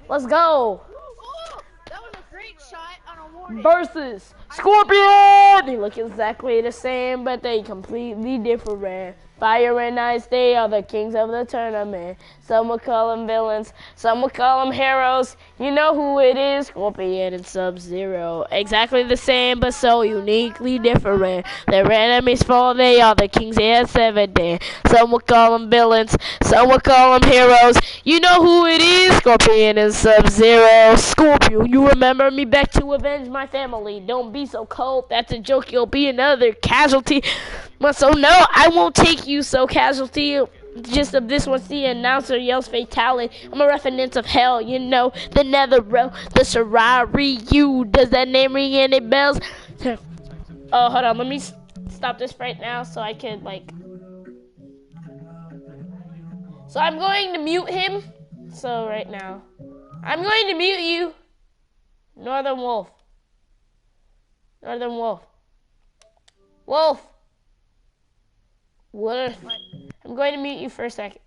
Let's go. Oh, that was a great shot on a warning. Versus Scorpion! They look exactly the same, but they completely different. Fire and Ice, they are the kings of the tournament. Some will call them villains, some will call them heroes. You know who it is, Scorpion and Sub-Zero. Exactly the same, but so uniquely different. Their enemies fall, they are the kings and seven day. Some will call them villains, some will call them heroes. You know who it is, Scorpion and Sub-Zero. Scorpion, you remember me back to avenge my family. Don't be so cold, that's a joke, you'll be another casualty. But so no, I won't take you so casualty. Just of this one, the announcer yells fatality. I'm a reference of hell, you know, the Netherrealm, the Sorari. You, does that name ring any bells? Oh, hold on, let me stop this right now so I can So I'm going to mute him. So right now, I'm going to mute you, Northern Wolf. Northern Wolf. Wolf. What? I'm going to mute you for a second.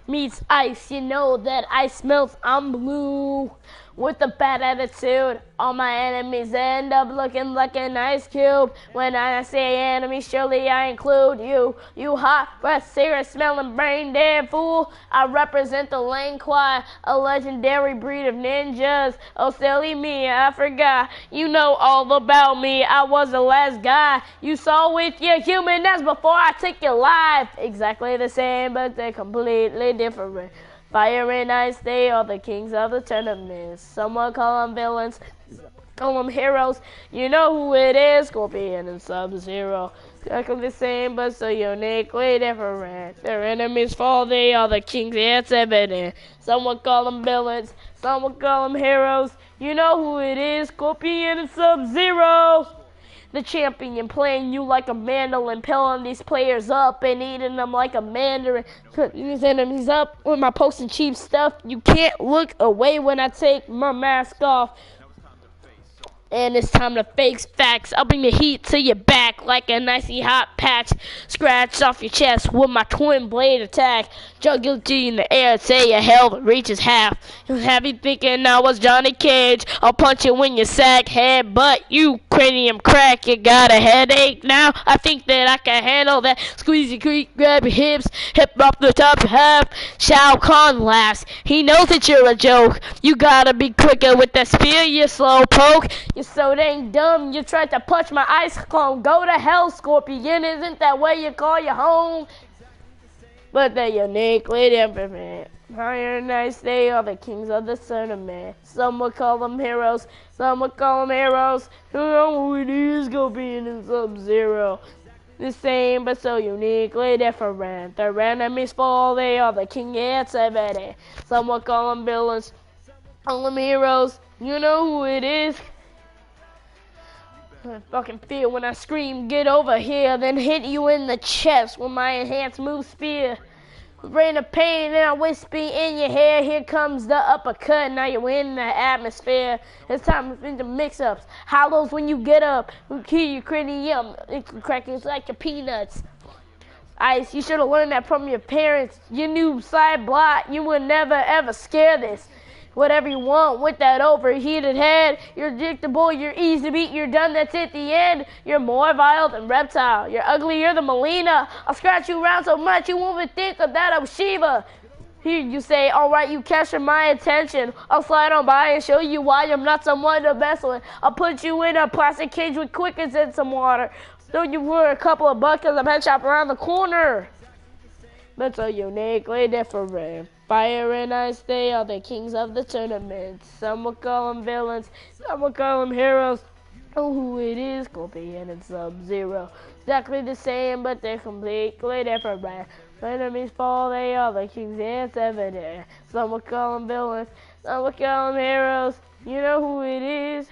Meets ice, you know that ice melts. I'm blue with a bad attitude. All my enemies end up looking like an ice cube. When I say enemy, surely I include you. You hot breath, cigarette smelling, brain dead fool. I represent the Lane Quai, a legendary breed of ninjas. Oh, silly me, I forgot. You know all about me. I was the last guy you saw with your human. That's before I took your life. Exactly the same, but they're completely different. Fire and Ice, they are the kings of the tournament. Someone call them villains, call them heroes. You know who it is, Scorpion and Sub-Zero. Exactly the same, but so uniquely different. Their enemies fall, they are the kings, it's evident. Someone call them villains, someone call them heroes. You know who it is, Scorpion and Sub-Zero. The champion playing you like a mandolin, pilling these players up and eating them like a mandarin. Putting these enemies up with my posting cheap stuff. You can't look away when I take my mask off. And it's time to face facts. I'll bring the heat to your back like an icy hot patch. Scratch off your chest with my twin blade attack. Juggle you in the air, say your health reaches half. You'll have you thinking I was Johnny Cage. I'll punch you when you sag head, but you cranium crack. You got a headache now? I think that I can handle that. Squeeze your creek, grab your hips, hip off the top half. Shao Kahn laughs. He knows that you're a joke. You gotta be quicker with that spear, you slow poke. You're so dang dumb, you tried to punch my ice clone. Go to hell, Scorpion, isn't that where you call your home? But they're uniquely different. Fire and Ice, they are the kings of the tournament. Some will call them heroes, some will call them heroes. Who know who it is, Scorpion and Sub-Zero. The same, but so uniquely different. Their enemies fall, they are the king, it's evident. Some will call them villains, call them heroes. You know who it is. I fucking feel when I scream, get over here, then hit you in the chest with my enhanced move spear. Rain of pain and I whisper in your hair. Here comes the uppercut, now you're in the atmosphere. It's time for the mix-ups. Hollows when you get up. We kill you cranium. It can crack it like your peanuts. Ice, you should have learned that from your parents. You knew side block, you would never ever scare this. Whatever you want with that overheated head. You're predictable, you're easy to beat, you're done, that's it, the end. You're more vile than Reptile. You're uglier than Melina. I'll scratch you around so much you won't even think of that of Shiva. Here you say, alright, you capture my attention. I'll slide on by and show you why I'm not someone to mess with. I'll put you in a plastic cage with quickens and some water. Throw you for a couple of bucks as I'm head shop around the corner. But so uniquely different. Fire and Ice, they are the kings of the tournament. Some will call them villains, some will call them heroes. Oh, who it is, Scorpion and Sub-Zero. Exactly the same, but they're completely different. When enemies fall, they are the kings and seven. Some will call them villains, some will call them heroes. You know who it is.